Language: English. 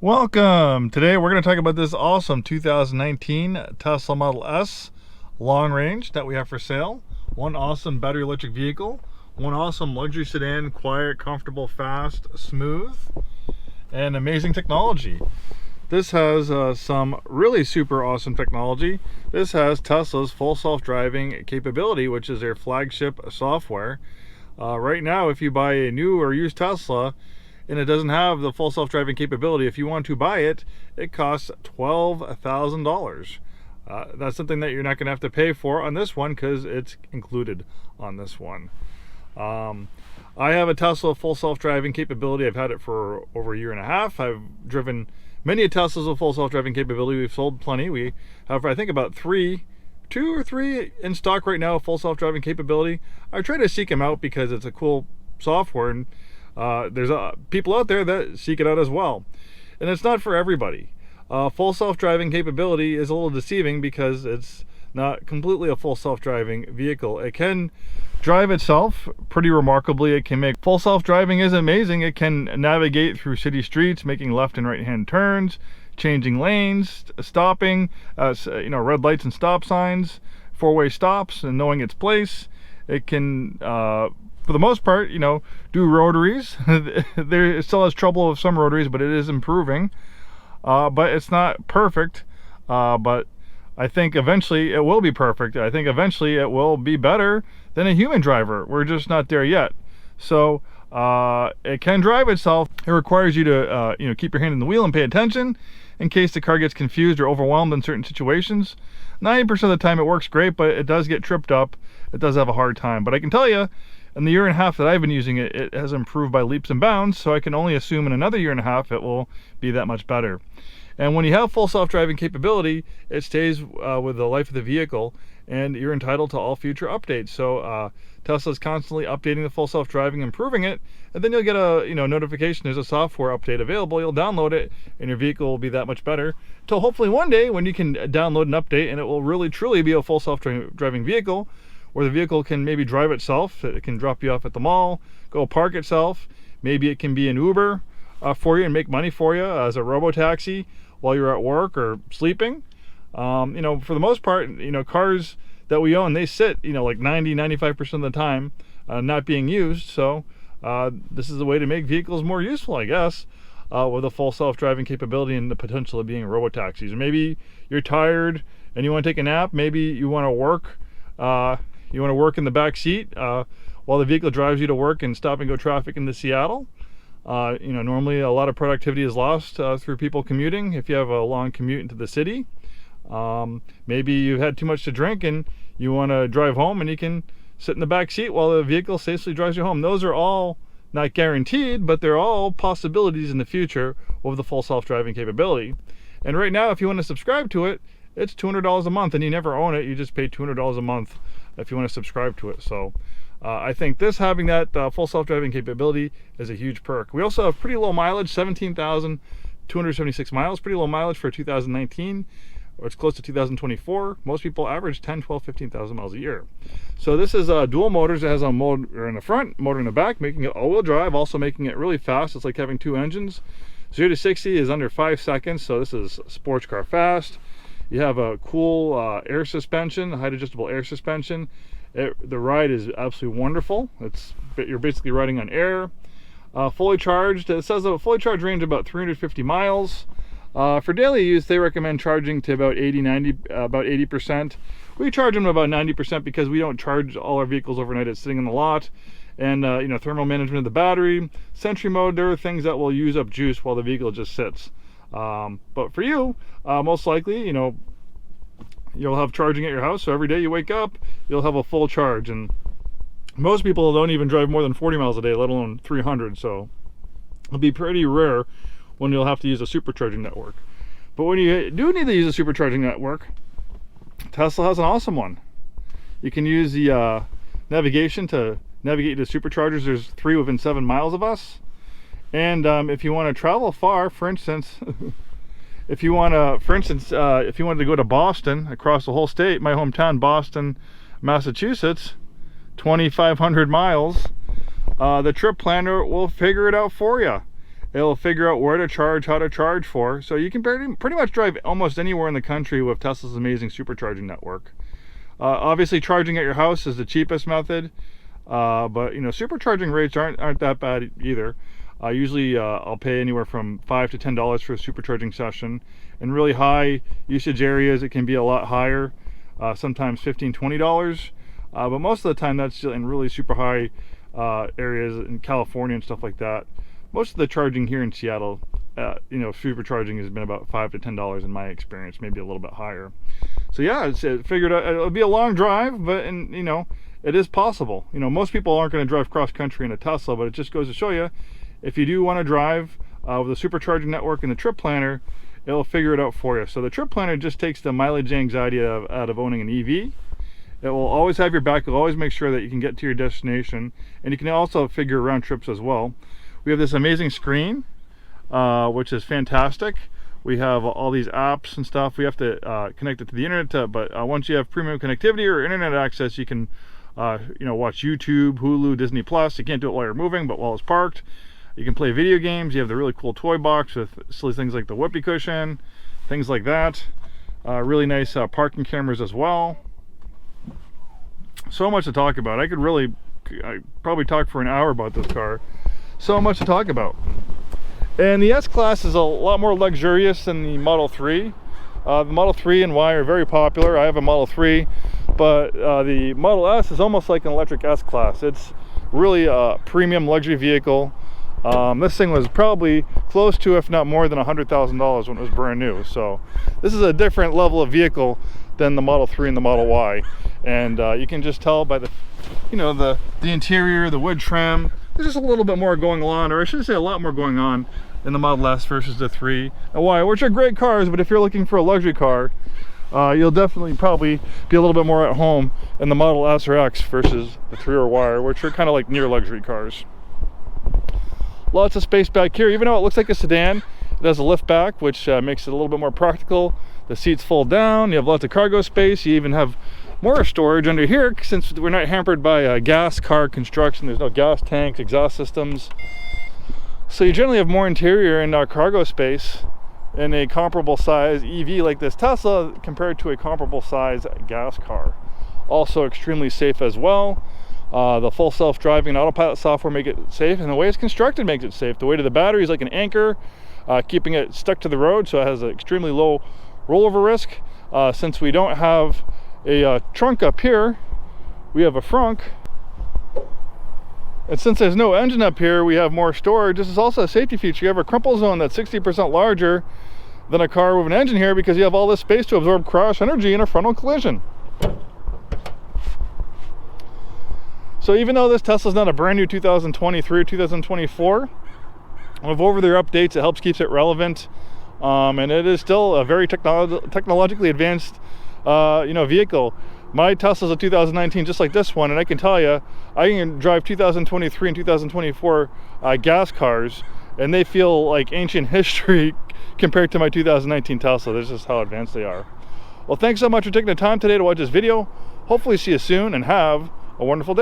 Welcome! Today we're going to talk about this awesome 2019 Tesla Model S long range that we have for sale. One awesome battery electric vehicle, one awesome luxury sedan, quiet, comfortable, fast, smooth, and amazing technology. This has some really super awesome technology. This has Tesla's full self-driving capability, which is their flagship software. Right now, if you buy a new or used Tesla, and it doesn't have the full self-driving capability, if you want to buy it, it costs $12,000. That's something that you're not going to have to pay for on this one because it's included on this one. I have a Tesla full self-driving capability. I've had it for over a year and a half. I've driven many Teslas with full self-driving capability. We've sold plenty. We have, I think, about two or three in stock right now, full self-driving capability. I try to seek them out because it's a cool software, and there's people out there that seek it out as well, and it's not for everybody. Full self-driving capability is a little deceiving because it's not completely a full self-driving vehicle. It can drive itself pretty remarkably. It can make full self-driving is amazing. It can navigate through city streets, making left and right hand turns, changing lanes, stopping, red lights and stop signs, four-way stops, and knowing its place. It can for the most part, do rotaries. It still has trouble with some rotaries, but it is improving. But it's not perfect. But I think eventually it will be perfect. I think eventually it will be better than a human driver. We're just not there yet. So it can drive itself. It requires you to keep your hand in the wheel and pay attention in case the car gets confused or overwhelmed in certain situations. 90% of the time it works great, but it does get tripped up. It does have a hard time. But I can tell you, in the year and a half that I've been using it, it has improved by leaps and bounds, so I can only assume in another year and a half it will be that much better. And when you have full self-driving capability, it stays with the life of the vehicle, and you're entitled to all future updates. So Tesla's constantly updating the full self-driving, improving it, and then you'll get a notification there's a software update available. You'll download it, and your vehicle will be that much better, till hopefully one day when you can download an update and it will really truly be a full self-driving vehicle, where the vehicle can maybe drive itself. It can drop you off at the mall, go park itself. Maybe it can be an Uber for you and make money for you as a robo-taxi while you're at work or sleeping. For the most part, cars that we own, they sit, like 90-95% of the time not being used. So this is a way to make vehicles more useful, I guess, with a full self-driving capability and the potential of being robo-taxis. Or maybe you're tired and you want to take a nap. Maybe you want to work. You want to work in the back seat while the vehicle drives you to work in stop-and-go traffic into Seattle. Normally a lot of productivity is lost through people commuting if you have a long commute into the city. Maybe you've had too much to drink and you want to drive home, and you can sit in the back seat while the vehicle safely drives you home. Those are all not guaranteed, but they're all possibilities in the future with the full self-driving capability. And right now, if you want to subscribe to it, it's $200 a month, and you never own it. You just pay $200 a month if you want to subscribe to it. So I think having that full self-driving capability is a huge perk. We also have pretty low mileage, 17,276 miles, pretty low mileage for 2019, or it's close to 2024. Most people average 10, 12, 15,000 miles a year. So this is dual motors. It has a motor in the front, motor in the back, making it all-wheel drive, also making it really fast. It's like having two engines. 0 to 60 is under 5 seconds, so this is sports car fast. You have a cool air suspension, height adjustable air suspension. The ride is absolutely wonderful. You're basically riding on air. Fully charged. It says a fully charged range of about 350 miles. For daily use, they recommend charging to about 80%. We charge them about 90% because we don't charge all our vehicles overnight. It's sitting in the lot. And thermal management of the battery, Sentry mode. There are things that will use up juice while the vehicle just sits. But for you, most likely, you'll have charging at your house. So every day you wake up, you'll have a full charge. And most people don't even drive more than 40 miles a day, let alone 300. So it'll be pretty rare when you'll have to use a supercharging network. But when you do need to use a supercharging network, Tesla has an awesome one. You can use the navigation to navigate to superchargers. There's 3 within 7 miles of us. And if you want to travel far, for instance, if you wanted to go to Boston, across the whole state, my hometown, Boston, Massachusetts, 2,500 miles, the trip planner will figure it out for you. It'll figure out where to charge, how to charge for. So you can pretty much drive almost anywhere in the country with Tesla's amazing supercharging network. Obviously, charging at your house is the cheapest method, but you know, supercharging rates aren't that bad either. Usually, I'll pay anywhere from $5 to $10 for a supercharging session. In really high usage areas, it can be a lot higher, sometimes $15, $20. But most of the time, that's in really super high areas in California and stuff like that. Most of the charging here in Seattle, you know, supercharging has been about $5 to $10 in my experience, maybe a little bit higher. So yeah, it figured out it'll be a long drive, but you know, it is possible. You know, most people aren't going to drive cross country in a Tesla, but it just goes to show you, if you do want to drive with a supercharging network and the trip planner, it'll figure it out for you. So the trip planner just takes the mileage anxiety out of owning an EV. It will always have your back. It'll always make sure that you can get to your destination, and you can also figure round trips as well. We have this amazing screen, which is fantastic. We have all these apps and stuff. We have to connect it to the internet, but once you have premium connectivity or internet access, you can you know, watch YouTube, Hulu, Disney Plus. You can't do it while you're moving, but while it's parked, you can play video games. You have the really cool toy box with silly things like the whoopee cushion, things like that. Really nice parking cameras as well. So much to talk about. I probably talk for an hour about this car. So much to talk about. And the S-Class is a lot more luxurious than the Model 3. The Model 3 and Y are very popular. I have a Model 3, but the Model S is almost like an electric S-Class. It's really a premium luxury vehicle. This thing was probably close to, if not more than $100,000 when it was brand new. So this is a different level of vehicle than the Model 3 and the Model Y. And you can just tell by the, you know, the interior, the wood trim. There's just a little bit more going on, or I should say a lot more going on in the Model S versus the 3 and Y, which are great cars, but if you're looking for a luxury car, you'll definitely probably be a little bit more at home in the Model S or X versus the 3 or Y, which are kind of like near luxury cars. Lots of space back here. Even though it looks like a sedan, it has a lift back, which makes it a little bit more practical. The seats fold down. You have lots of cargo space. You even have more storage under here, since we're not hampered by gas car construction. There's no gas tanks, exhaust systems. So you generally have more interior and cargo space in a comparable size EV like this Tesla compared to a comparable size gas car. Also extremely safe as well. The full self-driving and autopilot software make it safe, and the way it's constructed makes it safe. The weight of the battery is like an anchor, keeping it stuck to the road, so it has an extremely low rollover risk. Since we don't have a trunk up here, we have a frunk, and since there's no engine up here, we have more storage. This is also a safety feature. You have a crumple zone that's 60% larger than a car with an engine here, because you have all this space to absorb crash energy in a frontal collision. So even though this Tesla's not a brand new 2023 or 2024, with over-the-air updates, it helps keeps it relevant, and it is still a very technologically advanced vehicle. My Tesla's a 2019 just like this one, and I can tell you, I can drive 2023 and 2024 gas cars, and they feel like ancient history compared to my 2019 Tesla. This is how advanced they are. Well, thanks so much for taking the time today to watch this video. Hopefully see you soon, and have a wonderful day.